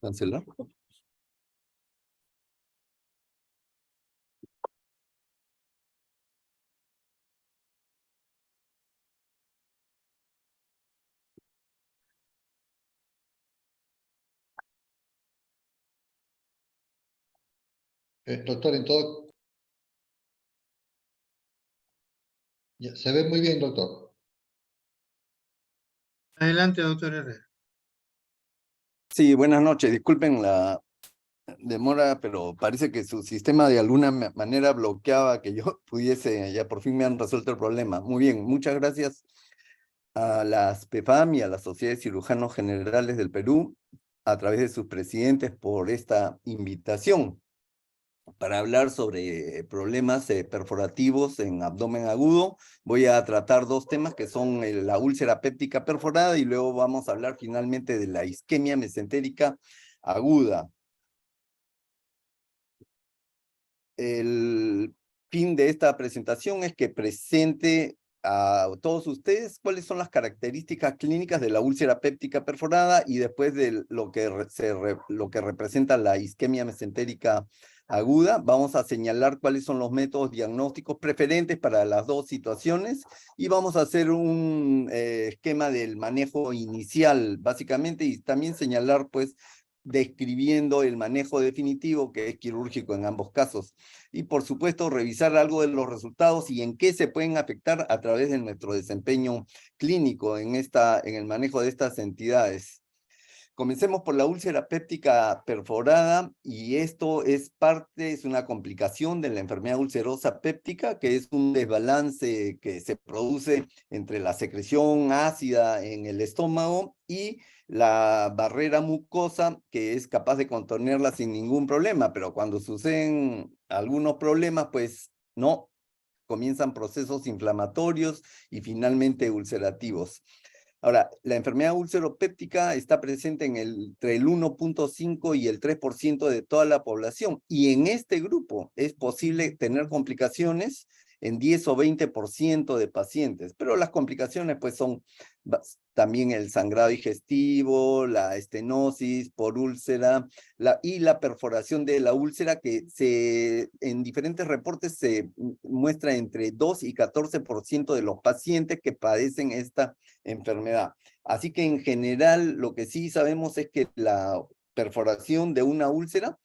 Cancelar. Doctor, en todo... Ya, se ve muy bien, doctor. Adelante, doctor Herrera. Sí, buenas noches. Disculpen la demora, pero parece que su sistema de alguna manera bloqueaba que yo pudiese, ya por fin me han resuelto el problema. Muy bien, muchas gracias a las PEFAM y a la Sociedad de Cirujanos Generales del Perú, a través de sus presidentes, por esta invitación para hablar sobre problemas perforativos en abdomen agudo. Voy a tratar dos temas que son la úlcera péptica perforada y luego vamos a hablar finalmente de la isquemia mesentérica aguda. El fin de esta presentación es que presente a todos ustedes cuáles son las características clínicas de la úlcera péptica perforada y después de lo que representa la isquemia mesentérica aguda. Vamos a señalar cuáles son los métodos diagnósticos preferentes para las dos situaciones y vamos a hacer un esquema del manejo inicial, básicamente, y también señalar, pues, describiendo el manejo definitivo, que es quirúrgico en ambos casos. Y por supuesto, revisar algo de los resultados y en qué se pueden afectar a través de nuestro desempeño clínico en el manejo de estas entidades. Comencemos por la úlcera péptica perforada, y esto es una complicación de la enfermedad ulcerosa péptica, que es un desbalance que se produce entre la secreción ácida en el estómago y la barrera mucosa, que es capaz de contenerla sin ningún problema, pero cuando suceden algunos problemas, pues no, comienzan procesos inflamatorios y finalmente ulcerativos. Ahora, la enfermedad ulceropéptica está presente entre el 1.5 y el 3% de toda la población, y en este grupo es posible tener complicaciones en 10 o 20% de pacientes, pero las complicaciones pues son también el sangrado digestivo, la estenosis por úlcera y la perforación de la úlcera, que en diferentes reportes se muestra entre 2 y 14% de los pacientes que padecen esta enfermedad. Así que en general lo que sí sabemos es que la perforación de una úlcera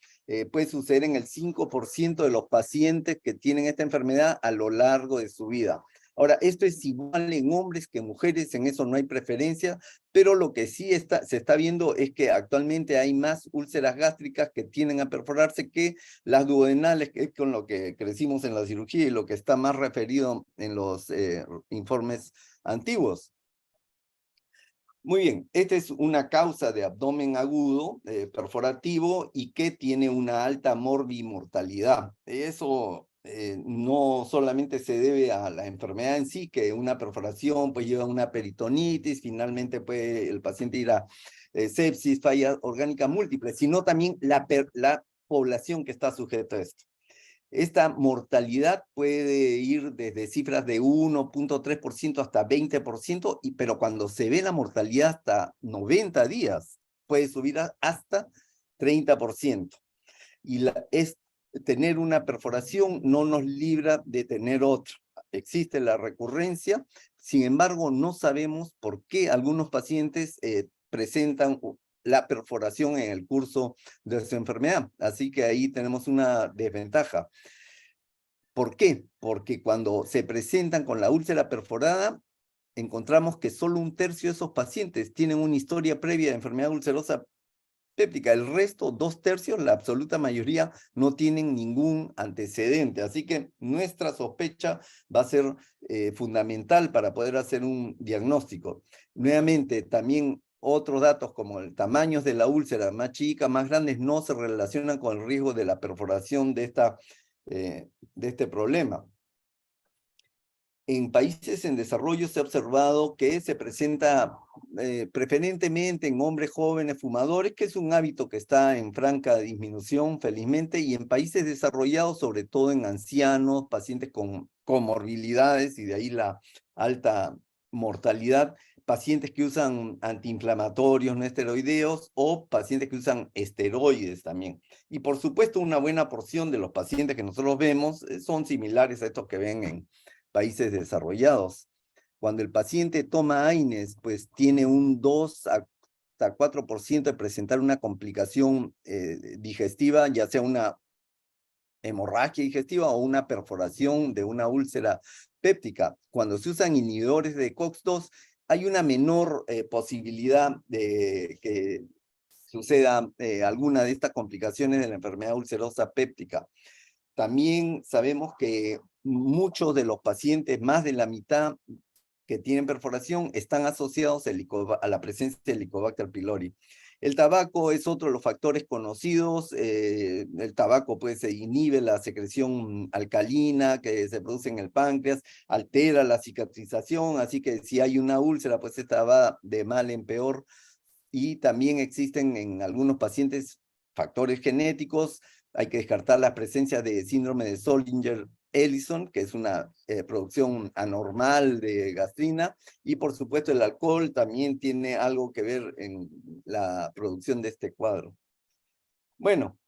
puede suceder en el 5% de los pacientes que tienen esta enfermedad a lo largo de su vida. Ahora, esto es igual en hombres que en mujeres, en eso no hay preferencia, pero lo que sí se está viendo es que actualmente hay más úlceras gástricas que tienden a perforarse que las duodenales, que es con lo que crecimos en la cirugía y lo que está más referido en los informes antiguos. Muy bien, esta es una causa de abdomen agudo, perforativo, y que tiene una alta morbimortalidad. Eso no solamente se debe a la enfermedad en sí, que una perforación pues lleva a una peritonitis, finalmente puede el paciente ir a sepsis, falla orgánica múltiple, sino también la población que está sujeta a esto. Esta mortalidad puede ir desde cifras de 1.3% hasta 20%, pero cuando se ve la mortalidad hasta 90 días, puede subir hasta 30%. Y tener una perforación no nos libra de tener otra. Existe la recurrencia, sin embargo, no sabemos por qué algunos pacientes presentan la perforación en el curso de su enfermedad. Así que ahí tenemos una desventaja. ¿Por qué? Porque cuando se presentan con la úlcera perforada, encontramos que solo 1/3 de esos pacientes tienen una historia previa de enfermedad ulcerosa péptica. El resto, 2/3, la absoluta mayoría, no tienen ningún antecedente. Así que nuestra sospecha va a ser fundamental para poder hacer un diagnóstico. Nuevamente, también otros datos como el tamaño de la úlcera, más chica, más grandes, no se relacionan con el riesgo de la perforación de este problema. En países en desarrollo se ha observado que se presenta preferentemente en hombres jóvenes fumadores, que es un hábito que está en franca disminución, felizmente, y en países desarrollados, sobre todo en ancianos, pacientes con comorbilidades, y de ahí la alta mortalidad, pacientes que usan antiinflamatorios no esteroideos o pacientes que usan esteroides también. Y por supuesto, una buena porción de los pacientes que nosotros vemos son similares a estos que ven en países desarrollados. Cuando el paciente toma AINES, pues tiene un 2 hasta 4% de presentar una complicación digestiva, ya sea una hemorragia digestiva o una perforación de una úlcera péptica. Cuando se usan inhibidores de COX-2, hay una menor posibilidad de que suceda alguna de estas complicaciones de la enfermedad ulcerosa péptica. También sabemos que muchos de los pacientes, más de la mitad que tienen perforación, están asociados a la presencia de Helicobacter pylori. El tabaco es otro de los factores conocidos. El tabaco pues inhibe la secreción alcalina que se produce en el páncreas, altera la cicatrización, así que si hay una úlcera, pues esta va de mal en peor. Y también existen en algunos pacientes factores genéticos. Hay que descartar la presencia de síndrome de Zollinger-Ellison, que es una producción anormal de gastrina, y por supuesto el alcohol también tiene algo que ver en la producción de este cuadro. Bueno,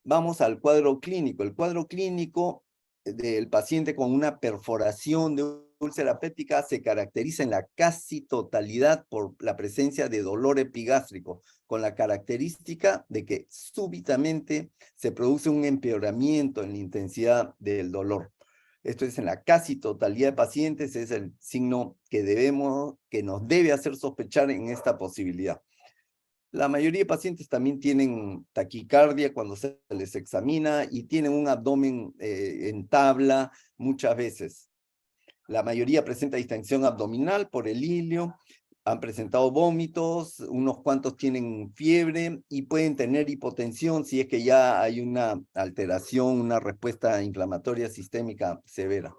vamos al cuadro clínico. El cuadro clínico del paciente con una perforación de úlcera péptica se caracteriza en la casi totalidad por la presencia de dolor epigástrico, con la característica de que súbitamente se produce un empeoramiento en la intensidad del dolor. Esto es en la casi totalidad de pacientes, es el signo que nos debe hacer sospechar en esta posibilidad. La mayoría de pacientes también tienen taquicardia cuando se les examina y tienen un abdomen en tabla muchas veces. La mayoría presenta distensión abdominal por el ilio, han presentado vómitos, unos cuantos tienen fiebre y pueden tener hipotensión si es que ya hay una alteración, una respuesta inflamatoria sistémica severa.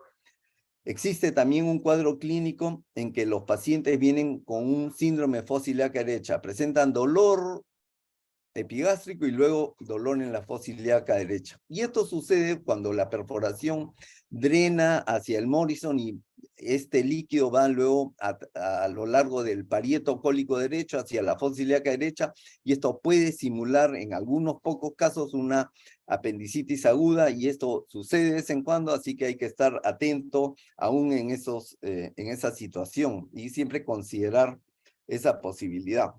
Existe también un cuadro clínico en que los pacientes vienen con un síndrome fosa ilíaca derecha, presentan dolor epigástrico y luego dolor en la fosa ilíaca derecha. Y esto sucede cuando la perforación drena hacia el Morrison y este líquido va luego a lo largo del parieto cólico derecho hacia la fosa ilíaca derecha, y esto puede simular en algunos pocos casos una apendicitis aguda, y esto sucede de vez en cuando, así que hay que estar atento aún en esa situación y siempre considerar esa posibilidad.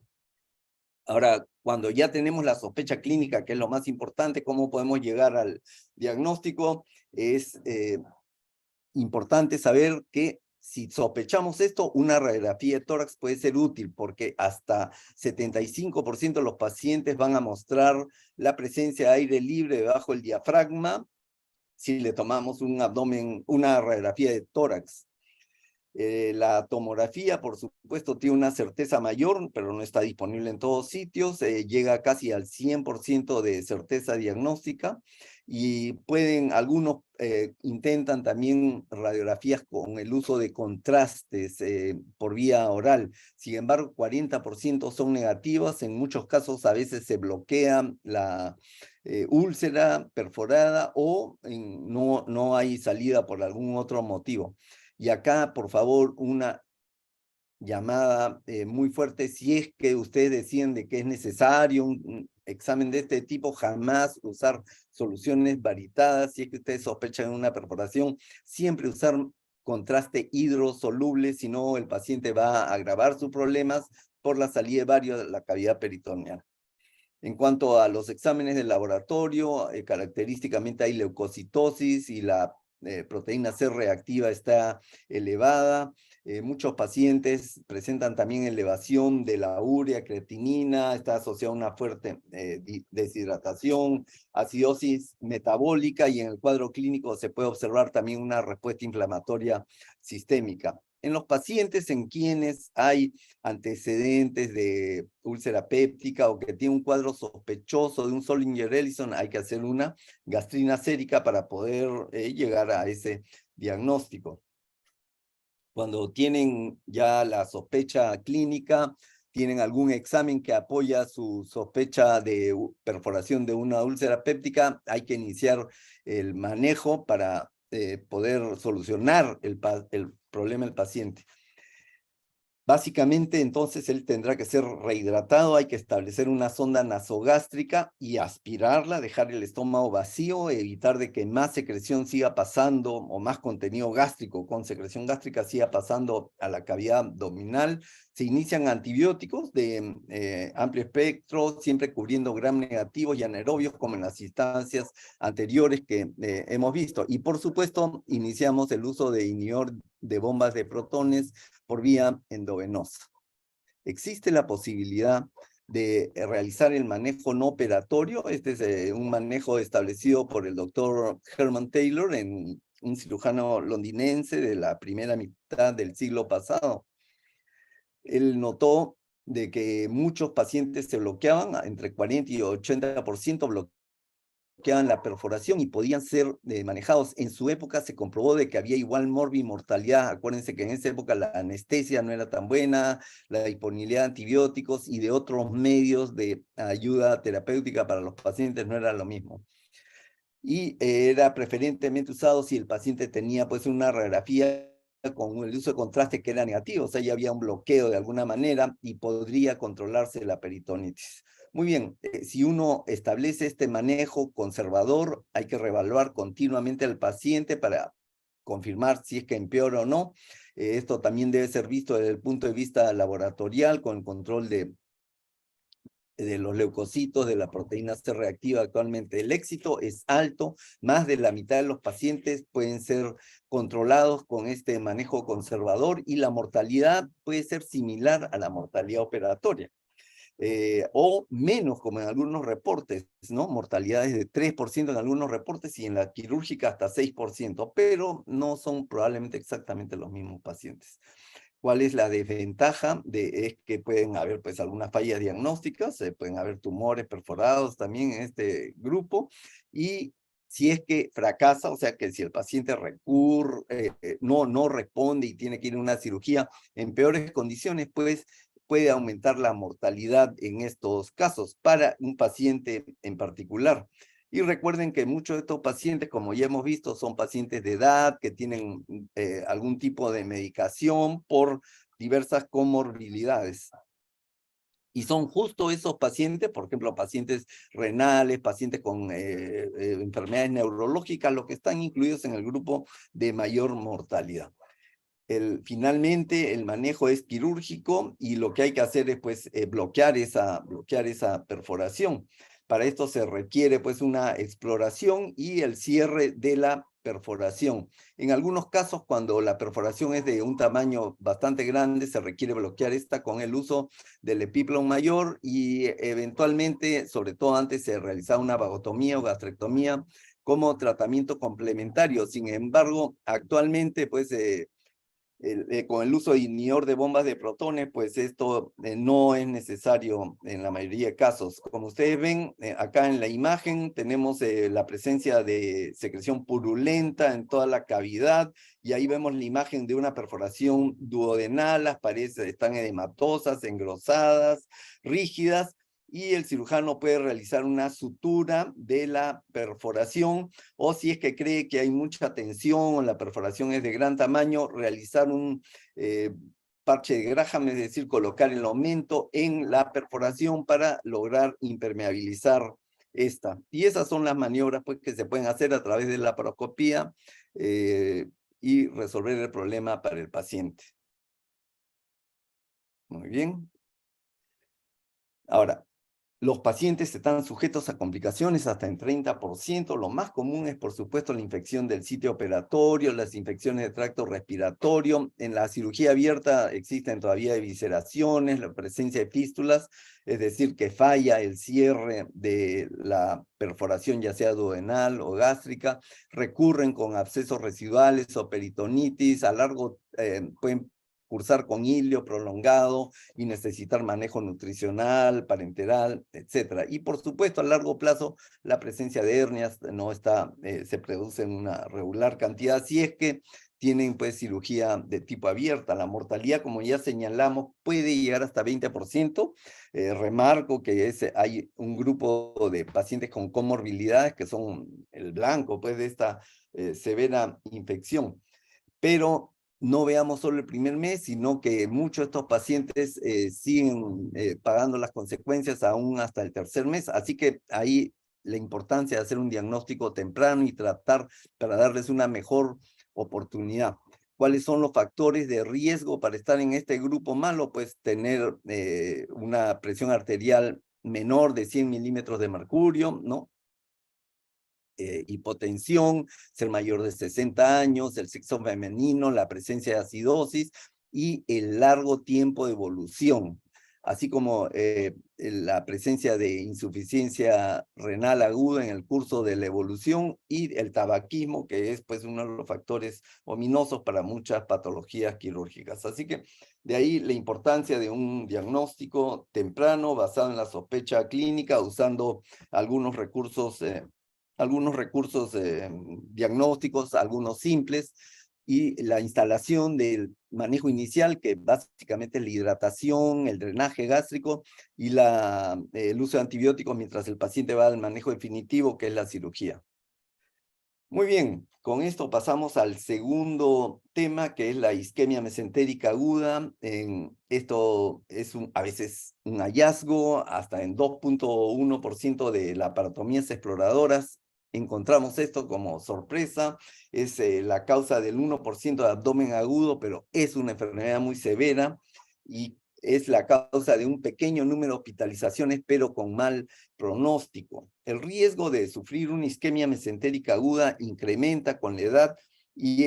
Ahora, cuando ya tenemos la sospecha clínica, que es lo más importante, cómo podemos llegar al diagnóstico, es importante saber que si sospechamos esto, una radiografía de tórax puede ser útil, porque hasta 75% de los pacientes van a mostrar la presencia de aire libre debajo del diafragma si le tomamos una radiografía de tórax. La tomografía, por supuesto, tiene una certeza mayor, pero no está disponible en todos sitios. Llega casi al 100% de certeza diagnóstica, y algunos intentan también radiografías con el uso de contrastes por vía oral. Sin embargo, 40% son negativas. En muchos casos a veces se bloquea la úlcera perforada o no hay salida por algún otro motivo. Y acá, por favor, una llamada muy fuerte: si es que ustedes deciden de que es necesario un examen de este tipo, jamás usar soluciones varitadas. Si es que ustedes sospechan una perforación, siempre usar contraste hidrosoluble, si no el paciente va a agravar sus problemas por la salida de bario de la cavidad peritoneal. En cuanto a los exámenes de laboratorio, característicamente hay leucocitosis y la proteína C reactiva está elevada. Muchos pacientes presentan también elevación de la urea, creatinina, está asociada a una fuerte deshidratación, acidosis metabólica, y en el cuadro clínico se puede observar también una respuesta inflamatoria sistémica. En los pacientes en quienes hay antecedentes de úlcera péptica o que tiene un cuadro sospechoso de un Zollinger-Ellison, hay que hacer una gastrina sérica para poder llegar a ese diagnóstico. Cuando tienen ya la sospecha clínica, tienen algún examen que apoya su sospecha de perforación de una úlcera péptica, hay que iniciar el manejo para poder solucionar el problema del paciente. Básicamente, entonces, él tendrá que ser rehidratado, hay que establecer una sonda nasogástrica y aspirarla, dejar el estómago vacío, evitar de que más secreción siga pasando o más contenido gástrico con secreción gástrica siga pasando a la cavidad abdominal. Se inician antibióticos de amplio espectro, siempre cubriendo gram negativos y anaerobios, como en las instancias anteriores que hemos visto. Y por supuesto, iniciamos el uso de inhibidor de bombas de protones por vía endovenosa. Existe la posibilidad de realizar el manejo no operatorio. Este es un manejo establecido por el doctor Herman Taylor, un cirujano londinense de la primera mitad del siglo pasado. Él notó de que muchos pacientes se bloqueaban, entre 40 y 80% bloqueaban la perforación y podían ser manejados. En su época se comprobó de que había igual morbimortalidad. Acuérdense que en esa época la anestesia no era tan buena, la disponibilidad de antibióticos y de otros medios de ayuda terapéutica para los pacientes no era lo mismo. Y era preferentemente usado si el paciente tenía pues una radiografía con el uso de contraste que era negativo, o sea, ya había un bloqueo de alguna manera y podría controlarse la peritonitis. Muy bien, si uno establece este manejo conservador, hay que reevaluar continuamente al paciente para confirmar si es que empeora o no. Esto también debe ser visto desde el punto de vista laboratorial, con el control de los leucocitos, de la proteína C reactiva actualmente. El éxito es alto, más de la mitad de los pacientes pueden ser controlados con este manejo conservador y la mortalidad puede ser similar a la mortalidad operatoria. O menos, como en algunos reportes, ¿no? Mortalidades de 3% en algunos reportes y en la quirúrgica hasta 6%, pero no son probablemente exactamente los mismos pacientes. ¿Cuál es la desventaja? Es que pueden haber pues algunas fallas diagnósticas, pueden haber tumores perforados también en este grupo, y si es que fracasa, o sea que si el paciente no responde y tiene que ir a una cirugía en peores condiciones, pues puede aumentar la mortalidad en estos casos para un paciente en particular. Y recuerden que muchos de estos pacientes, como ya hemos visto, son pacientes de edad que tienen algún tipo de medicación por diversas comorbilidades. Y son justo esos pacientes, por ejemplo, pacientes renales, pacientes con enfermedades neurológicas, los que están incluidos en el grupo de mayor mortalidad. Finalmente, el manejo es quirúrgico y lo que hay que hacer es pues, bloquear esa perforación. Para esto se requiere pues una exploración y el cierre de la perforación. En algunos casos, cuando la perforación es de un tamaño bastante grande, se requiere bloquear esta con el uso del epiplon mayor y eventualmente, sobre todo antes, se realizaba una vagotomía o gastrectomía como tratamiento complementario. Sin embargo, actualmente pues con el uso de inhibidor de bombas de protones, pues esto no es necesario en la mayoría de casos. Como ustedes ven, acá en la imagen tenemos la presencia de secreción purulenta en toda la cavidad, y ahí vemos la imagen de una perforación duodenal, las paredes están edematosas, engrosadas, rígidas, y el cirujano puede realizar una sutura de la perforación, o si es que cree que hay mucha tensión o la perforación es de gran tamaño, realizar un parche de Graham, es decir, colocar el aumento en la perforación para lograr impermeabilizar esta. Y esas son las maniobras pues, que se pueden hacer a través de la laparoscopía y resolver el problema para el paciente. Muy bien. Ahora, los pacientes están sujetos a complicaciones hasta en 30%. Lo más común es, por supuesto, la infección del sitio operatorio, las infecciones de tracto respiratorio. En la cirugía abierta existen todavía evisceraciones, la presencia de fístulas, es decir, que falla el cierre de la perforación, ya sea duodenal o gástrica. Recurren con abscesos residuales o peritonitis. A largo pueden cursar con hilio prolongado y necesitar manejo nutricional, parenteral, etcétera. Y por supuesto, a largo plazo, la presencia de hernias no está, se produce en una regular cantidad, si es que tienen pues cirugía de tipo abierta. La mortalidad, como ya señalamos, puede llegar hasta 20%. Remarco que hay un grupo de pacientes con comorbilidades que son el blanco pues de esta severa infección. Pero no veamos solo el primer mes, sino que muchos de estos pacientes siguen pagando las consecuencias aún hasta el tercer mes. Así que ahí la importancia de hacer un diagnóstico temprano y tratar para darles una mejor oportunidad. ¿Cuáles son los factores de riesgo para estar en este grupo malo? Pues tener una presión arterial menor de 100 milímetros de mercurio, ¿no? Hipotensión, ser mayor de 60 años, el sexo femenino, la presencia de acidosis y el largo tiempo de evolución, así como la presencia de insuficiencia renal aguda en el curso de la evolución y el tabaquismo, que es pues uno de los factores ominosos para muchas patologías quirúrgicas. Así que de ahí la importancia de un diagnóstico temprano basado en la sospecha clínica, usando algunos recursos diagnósticos, algunos simples, y la instalación del manejo inicial, que básicamente es la hidratación, el drenaje gástrico y el uso de antibióticos mientras el paciente va al manejo definitivo, que es la cirugía. Muy bien, con esto pasamos al segundo tema, que es la isquemia mesentérica aguda. Esto es a veces un hallazgo, hasta en 2.1% de laparotomías exploradoras encontramos esto como sorpresa. Es la causa del 1% de abdomen agudo, pero es una enfermedad muy severa y es la causa de un pequeño número de hospitalizaciones, pero con mal pronóstico. El riesgo de sufrir una isquemia mesentérica aguda incrementa con la edad y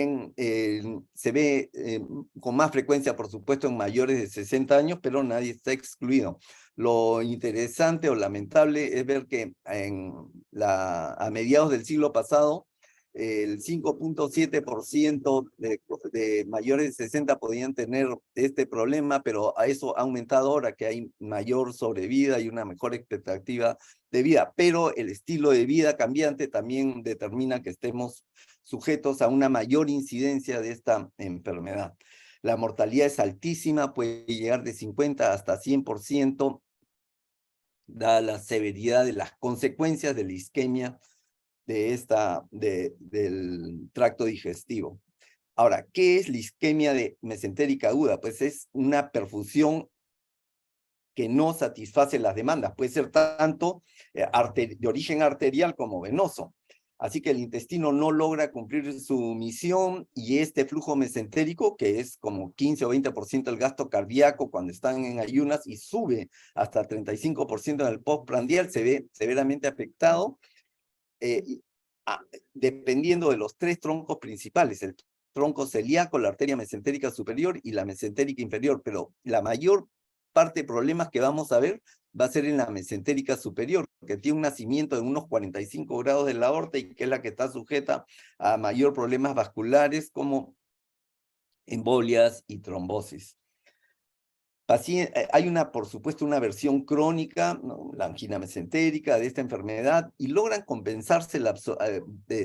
se ve con más frecuencia, por supuesto, en mayores de 60 años, pero nadie está excluido. Lo interesante o lamentable es ver que a mediados del siglo pasado, el 5.7% de mayores de 60 podían tener este problema, pero a eso ha aumentado ahora que hay mayor sobrevida y una mejor expectativa de vida. Pero el estilo de vida cambiante también determina que estemos sujetos a una mayor incidencia de esta enfermedad. La mortalidad es altísima, puede llegar de 50 hasta 100%, dada la severidad de las consecuencias de la isquemia del tracto digestivo. Ahora, ¿qué es la isquemia mesentérica aguda? Pues es una perfusión que no satisface las demandas. Puede ser tanto de origen arterial como venoso. Así que el intestino no logra cumplir su misión y este flujo mesentérico, que es como 15 o 20% del gasto cardíaco cuando están en ayunas y sube hasta 35% en el postprandial, se ve severamente afectado. Dependiendo de los tres troncos principales, el tronco celíaco, la arteria mesentérica superior y la mesentérica inferior, pero la mayor parte de problemas que vamos a ver va a ser en la mesentérica superior, que tiene un nacimiento de unos 45 grados de la aorta y que es la que está sujeta a mayor problemas vasculares como embolias y trombosis. Hay por supuesto, una versión crónica, ¿no? La angina mesentérica de esta enfermedad, y logran compensarse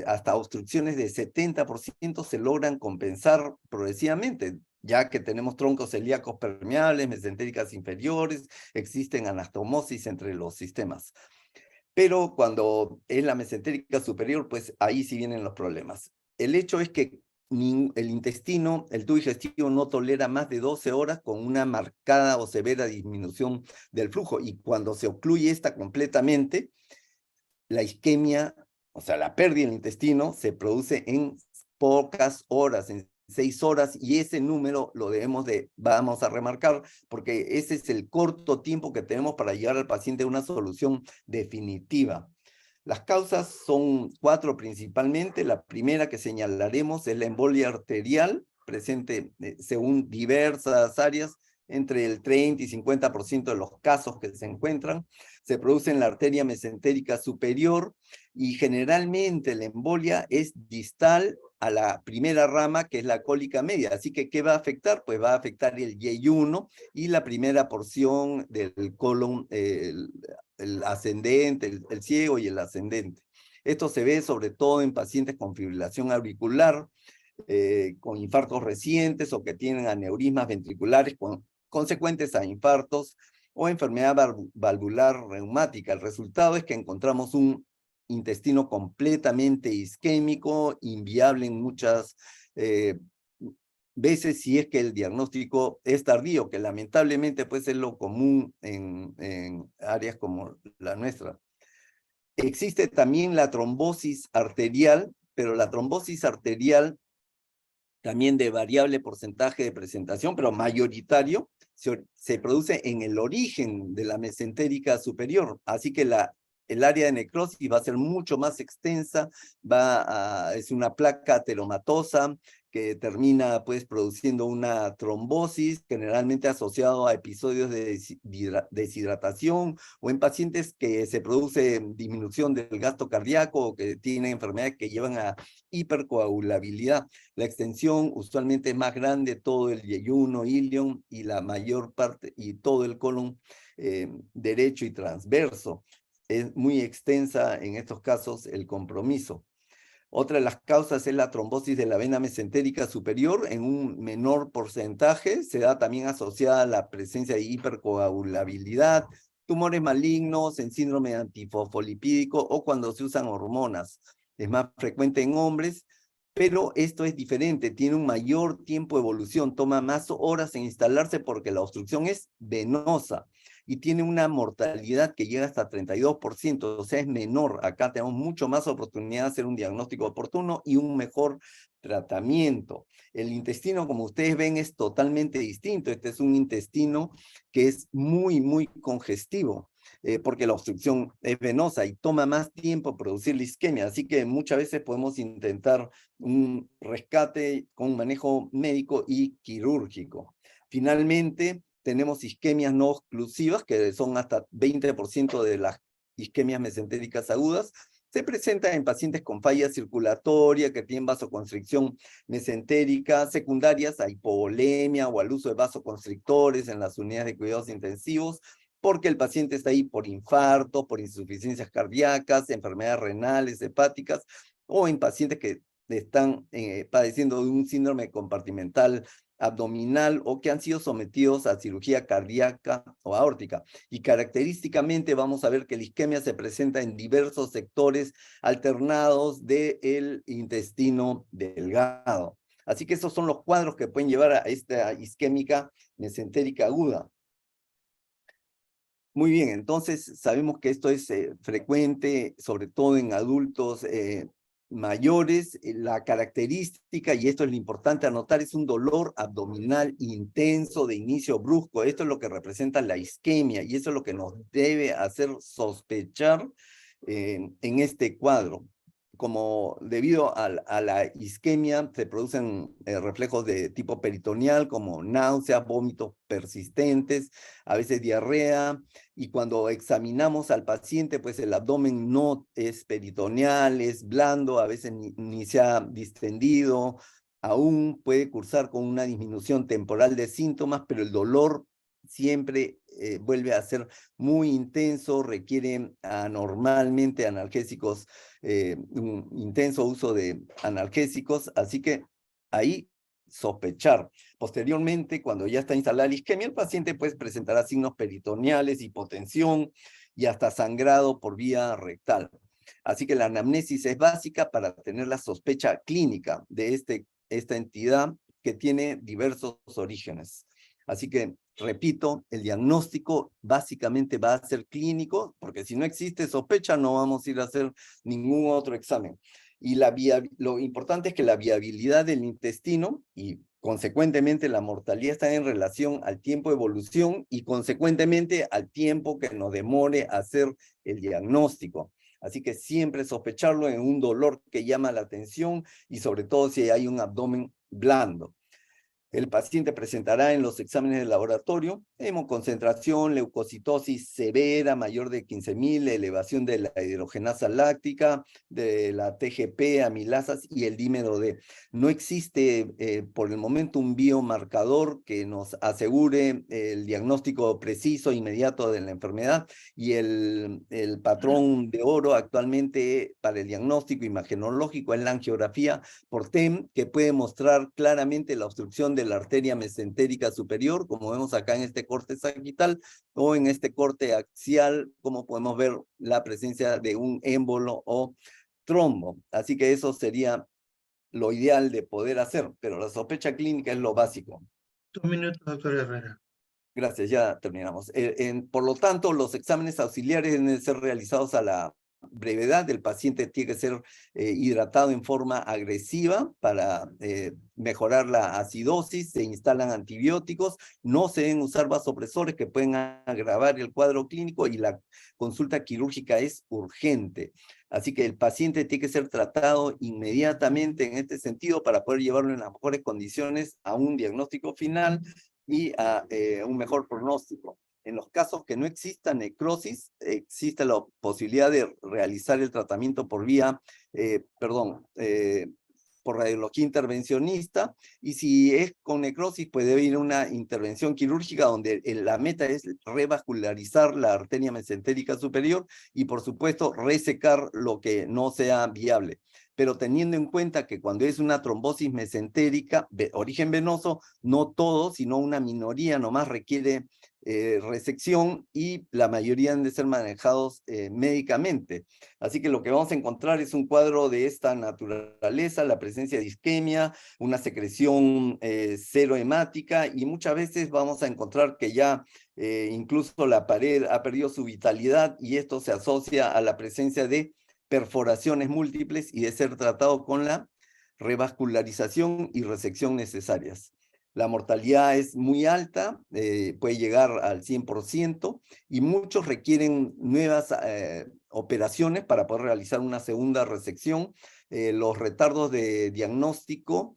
hasta obstrucciones de 70% se logran compensar progresivamente, ya que tenemos troncos celíacos permeables, mesentéricas inferiores, existen anastomosis entre los sistemas. Pero cuando es la mesentérica superior, pues ahí sí vienen los problemas. El hecho es que el intestino, el tubo digestivo no tolera más de 12 horas con una marcada o severa disminución del flujo. Y cuando se ocluye esta completamente, la isquemia, o sea, la pérdida del intestino, se produce en pocas horas, en 6 horas, y ese número lo vamos a remarcar, porque ese es el corto tiempo que tenemos para llegar al paciente a una solución definitiva. Las causas son 4 principalmente. La primera que señalaremos es la embolia arterial, presente según diversas áreas, entre el 30 y 50% de los casos que se encuentran. Se produce en la arteria mesentérica superior y generalmente la embolia es distal a la primera rama, que es la cólica media. Así que, ¿qué va a afectar? Pues va a afectar el Y1 y la primera porción del colon, el ascendente, el ciego y el ascendente. Esto se ve sobre todo en pacientes con fibrilación auricular, con infartos recientes o que tienen aneurismas ventriculares consecuentes a infartos o enfermedad valvular reumática. El resultado es que encontramos un intestino completamente isquémico, inviable en muchas veces si es que el diagnóstico es tardío, que lamentablemente pues es lo común en áreas como la nuestra. Existe también la trombosis arterial, pero la trombosis arterial también de variable porcentaje de presentación, pero mayoritario, se produce en el origen de la mesentérica superior. Así que el área de necrosis va a ser mucho más extensa, es una placa ateromatosa que termina pues produciendo una trombosis, generalmente asociado a episodios de deshidratación o en pacientes que se produce disminución del gasto cardíaco o que tienen enfermedades que llevan a hipercoagulabilidad. La extensión usualmente es más grande, todo el yeyuno, ilion y la mayor parte y todo el colon derecho y transverso. Es muy extensa en estos casos el compromiso. Otra de las causas es la trombosis de la vena mesentérica superior en un menor porcentaje. Se da también asociada a la presencia de hipercoagulabilidad, tumores malignos, en síndrome antifosfolipídico o cuando se usan hormonas. Es más frecuente en hombres, pero esto es diferente, tiene un mayor tiempo de evolución, toma más horas en instalarse porque la obstrucción es venosa y tiene una mortalidad que llega hasta 32%, o sea, es menor. Acá tenemos mucho más oportunidad de hacer un diagnóstico oportuno y un mejor tratamiento. El intestino, como ustedes ven, es totalmente distinto. Este es un intestino que es muy, muy congestivo. Porque la obstrucción es venosa y toma más tiempo producir la isquemia, así que muchas veces podemos intentar un rescate con un manejo médico y quirúrgico. Finalmente, tenemos isquemias no oclusivas, que son hasta 20% de las isquemias mesentéricas agudas. Se presenta en pacientes con falla circulatoria, que tienen vasoconstricción mesentérica, secundarias a hipovolemia o al uso de vasoconstrictores en las unidades de cuidados intensivos, porque el paciente está ahí por infarto, por insuficiencias cardíacas, enfermedades renales, hepáticas, o en pacientes que están padeciendo de un síndrome compartimental abdominal o que han sido sometidos a cirugía cardíaca o aórtica. Y característicamente vamos a ver que la isquemia se presenta en diversos sectores alternados del intestino delgado. Así que esos son los cuadros que pueden llevar a esta isquémica mesentérica aguda. Muy bien, entonces sabemos que esto es frecuente, sobre todo en adultos mayores. La característica, y esto es lo importante anotar, es un dolor abdominal intenso de inicio brusco. Esto es lo que representa la isquemia y eso es lo que nos debe hacer sospechar en este cuadro. Como debido a la isquemia se producen reflejos de tipo peritoneal como náuseas, vómitos persistentes, a veces diarrea, y cuando examinamos al paciente, pues el abdomen no es peritoneal, es blando, a veces ni se ha distendido, aún puede cursar con una disminución temporal de síntomas, pero el dolor siempre vuelve a ser muy intenso, requiere anormalmente analgésicos, un intenso uso de analgésicos, así que ahí sospechar. Posteriormente, cuando ya está instalada la isquemia, el paciente pues presentará signos peritoneales, hipotensión y hasta sangrado por vía rectal. Así que la anamnesis es básica para tener la sospecha clínica de esta entidad que tiene diversos orígenes. Así que, repito, el diagnóstico básicamente va a ser clínico, porque si no existe sospecha no vamos a ir a hacer ningún otro examen. Y lo importante es que la viabilidad del intestino y consecuentemente la mortalidad está en relación al tiempo de evolución y consecuentemente al tiempo que nos demore hacer el diagnóstico. Así que siempre sospecharlo en un dolor que llama la atención y sobre todo si hay un abdomen blando. El paciente presentará en los exámenes de laboratorio hemoconcentración, leucocitosis severa mayor de 15.000, elevación de la hidrogenasa láctica, de la TGP, amilasas y el dímero D. No existe por el momento un biomarcador que nos asegure el diagnóstico preciso, inmediato de la enfermedad, y el patrón de oro actualmente para el diagnóstico imagenológico es la angiografía por TEM, que puede mostrar claramente la obstrucción de la arteria mesentérica superior, como vemos acá en este corte sagital, o en este corte axial, como podemos ver la presencia de un émbolo o trombo. Así que eso sería lo ideal de poder hacer, pero la sospecha clínica es lo básico. 2 minutos, doctor Herrera. Gracias, ya terminamos. Por lo tanto, los exámenes auxiliares deben ser realizados a la brevedad. El paciente tiene que ser hidratado en forma agresiva para mejorar la acidosis. Se instalan antibióticos. No se deben usar vasopresores que pueden agravar el cuadro clínico y la consulta quirúrgica es urgente. Así que el paciente tiene que ser tratado inmediatamente en este sentido para poder llevarlo en las mejores condiciones a un diagnóstico final y a un mejor pronóstico. En los casos que no exista necrosis, existe la posibilidad de realizar el tratamiento por vía, por radiología intervencionista, y si es con necrosis, pues debe ir a una intervención quirúrgica donde la meta es revascularizar la arteria mesentérica superior y, por supuesto, resecar lo que no sea viable. Pero teniendo en cuenta que cuando es una trombosis mesentérica de origen venoso, no todo, sino una minoría nomás requiere resección y la mayoría han de ser manejados médicamente. Así que lo que vamos a encontrar es un cuadro de esta naturaleza, la presencia de isquemia, una secreción cero hemática, y muchas veces vamos a encontrar que ya incluso la pared ha perdido su vitalidad, y esto se asocia a la presencia de perforaciones múltiples y de ser tratado con la revascularización y resección necesarias. La mortalidad es muy alta, puede llegar al 100%, y muchos requieren nuevas operaciones para poder realizar una segunda resección. Los retardos de diagnóstico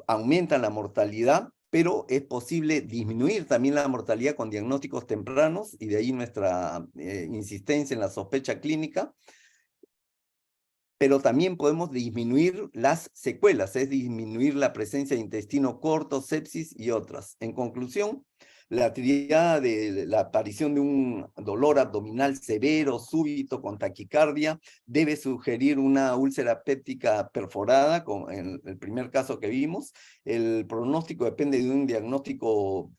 aumentan la mortalidad, pero es posible disminuir también la mortalidad con diagnósticos tempranos, y de ahí nuestra insistencia en la sospecha clínica. Pero también podemos disminuir las secuelas, es disminuir la presencia de intestino corto, sepsis y otras. En conclusión, la triada de la aparición de un dolor abdominal severo, súbito, con taquicardia, debe sugerir una úlcera péptica perforada, como en el primer caso que vimos. El pronóstico depende de un diagnóstico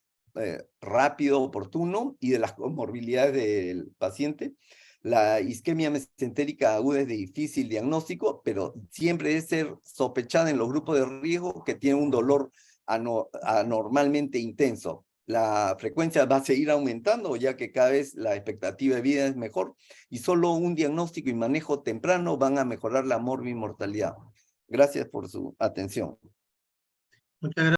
rápido, oportuno, y de las comorbilidades del paciente. La isquemia mesentérica aguda es de difícil diagnóstico, pero siempre debe ser sospechada en los grupos de riesgo que tienen un dolor anormalmente intenso. La frecuencia va a seguir aumentando, ya que cada vez la expectativa de vida es mejor, y solo un diagnóstico y manejo temprano van a mejorar la morbimortalidad. Gracias por su atención. Muchas gracias.